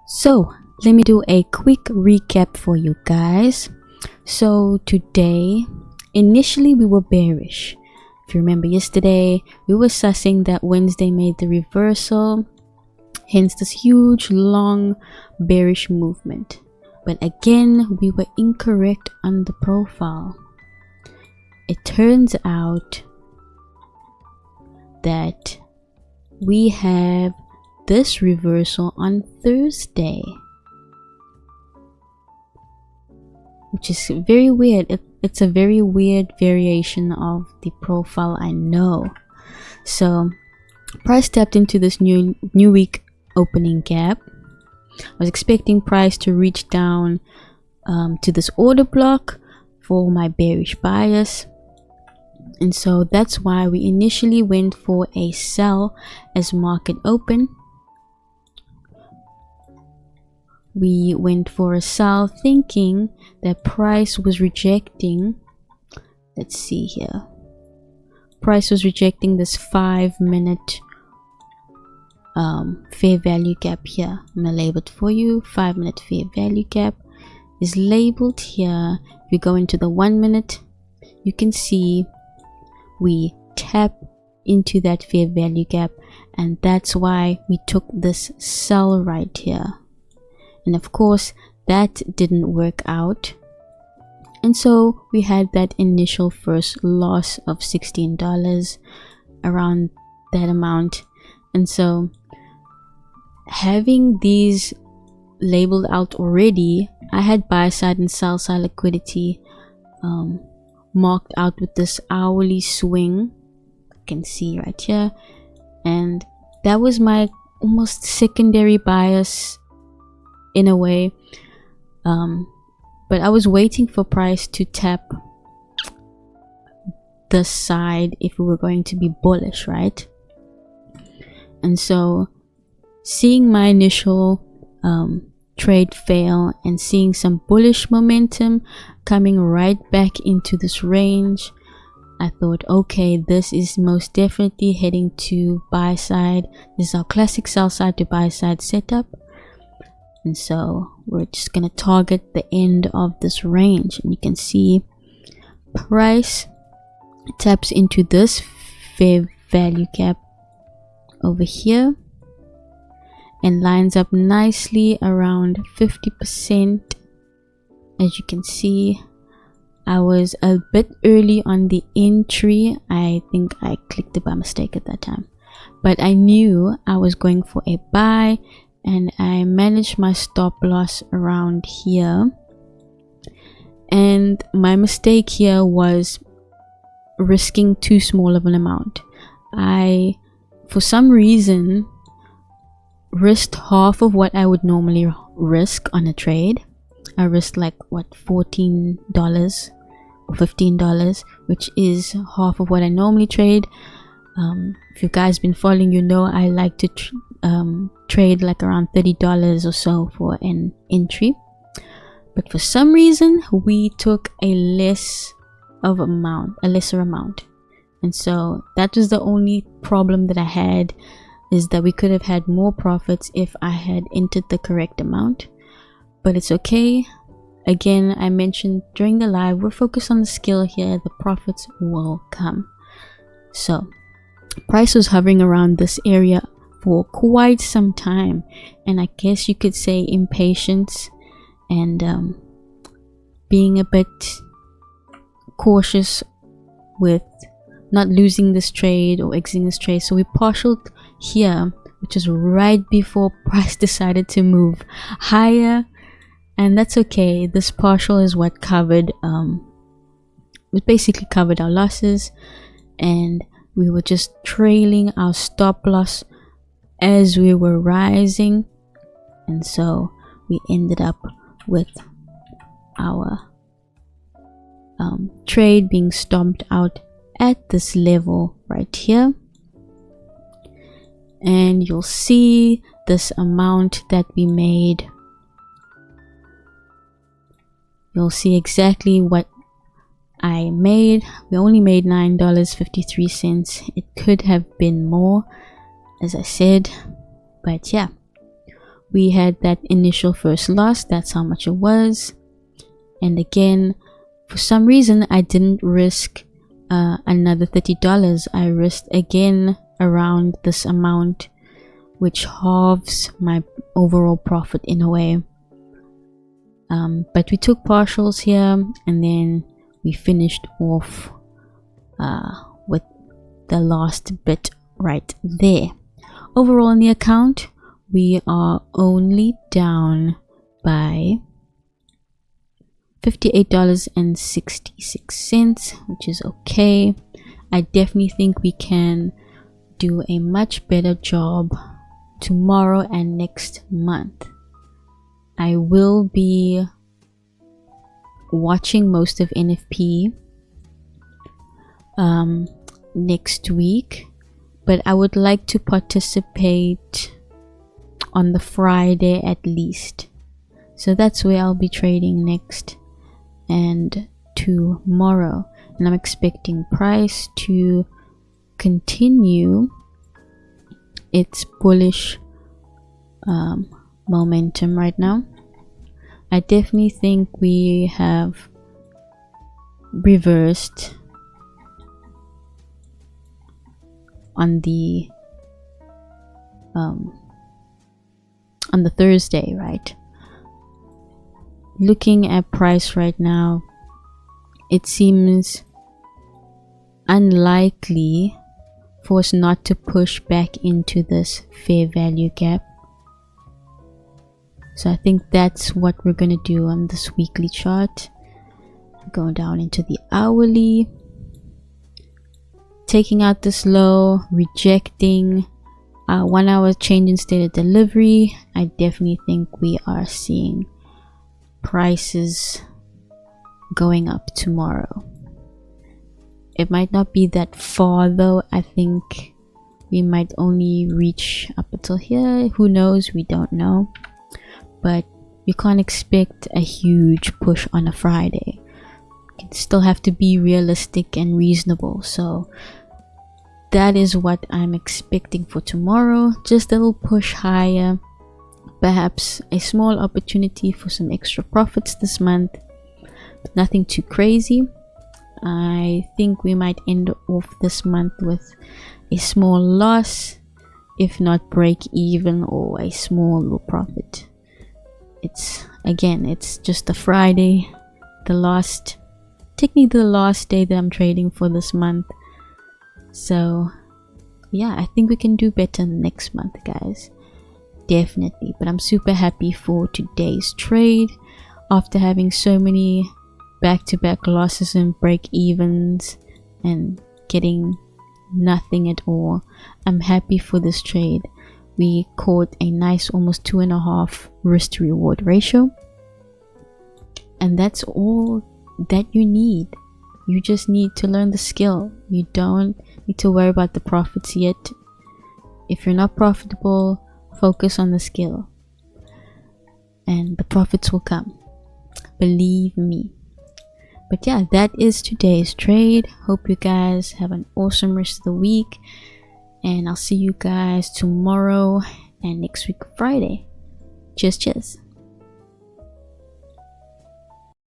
So let me do a quick recap for you guys. So today, initially we were bearish. If you remember yesterday, we were sussing that Wednesday made the reversal, hence this huge long bearish movement. But again, we were incorrect on the profile. It turns out that we have this reversal on Thursday, which is very weird. It's a very weird variation of the profile, I know. So price tapped into this new week opening gap. I was expecting price to reach down to this order block for my bearish bias, and so that's why we initially went for a sell as market open. We went for a sell thinking that price was rejecting, let's see here, price was rejecting this 5-minute fair value gap here. I'm gonna label it for you. 5-minute fair value gap is labeled here. If you go into the 1 minute, you can see we tap into that fair value gap, and that's why we took this sell right here. And of course that didn't work out, and so we had that initial first loss of $16, around that amount. And so having these labeled out already, I had buy side and sell side liquidity marked out with this hourly swing, you can see right here, and that was my almost secondary bias in a way. But I was waiting for price to tap this side if we were going to be bullish, right? And so seeing my initial trade fail and seeing some bullish momentum coming right back into this range, I thought, okay, this is most definitely heading to buy side. This is our classic sell side to buy side setup. And so we're just gonna target the end of this range, and you can see price taps into this fair value gap over here and lines up nicely around 50%. As you can see, I was a bit early on the entry. I think I clicked it by mistake at that time, but I knew I was going for a buy, and I managed my stop loss around here. And my mistake here was risking too small of an amount. I, for some reason, risked half of what I would normally risk on a trade. I risked like what, $14 or $15, which is half of what I normally trade. If you guys been following, you know I like to trade like around $30 or so for an entry, but for some reason we took a lesser amount, and so that was the only problem that I had, is that we could have had more profits if I had entered the correct amount. But it's okay. Again, I mentioned during the live, we're focused on the skill here. The profits will come. So price was hovering around this area for quite some time, and I guess you could say impatience and being a bit cautious with not losing this trade or exiting this trade. So we partialed here, which is right before price decided to move higher, and that's okay. This partial is what covered it basically covered our losses, and we were just trailing our stop loss as we were rising, and so we ended up with our trade being stomped out at this level right here. And you'll see this amount that we made. You'll see exactly what I made. We only made $9.53. It could have been more, as I said, but yeah, we had that initial first loss. That's how much it was. And again, for some reason I didn't risk another $30. I risked again around this amount, which halves my overall profit in a way. But we took partials here, and then we finished off with the last bit right there. Overall in the account, we are only down by $58.66, which is okay. I definitely think we can do a much better job tomorrow and next month. I will be watching most of NFP next week, but I would like to participate on the Friday at least. So that's where I'll be trading next and tomorrow, and I'm expecting price to continue its bullish momentum right now. I definitely think we have reversed on the Thursday, right? Looking at price right now, it seems unlikely for us not to push back into this fair value gap. So I think that's what we're gonna do on this weekly chart. Going down into the hourly, taking out this low, rejecting 1 hour change in state of delivery. I definitely think we are seeing prices going up tomorrow. It might not be that far though. I think we might only reach up until here. Who knows? We don't know. But you can't expect a huge push on a Friday. You still have to be realistic and reasonable. So that is what I'm expecting for tomorrow. Just a little push higher. Perhaps a small opportunity for some extra profits this month. But nothing too crazy. I think we might end off this month with a small loss, if not break even, or a small little profit. It's just a Friday, technically the last day that I'm trading for this month. So yeah, I think we can do better next month, guys. Definitely. But I'm super happy for today's trade after having so many back-to-back losses and break-evens and getting nothing at all. I'm happy for this trade. We caught a nice almost 2.5 risk to reward ratio, and that's all that you need. You just need to learn the skill. You don't need to worry about the profits yet. If you're not profitable, focus on the skill and the profits will come, believe me. But yeah, that is today's trade. Hope you guys have an awesome rest of the week, and I'll see you guys tomorrow and next week Friday. Cheers.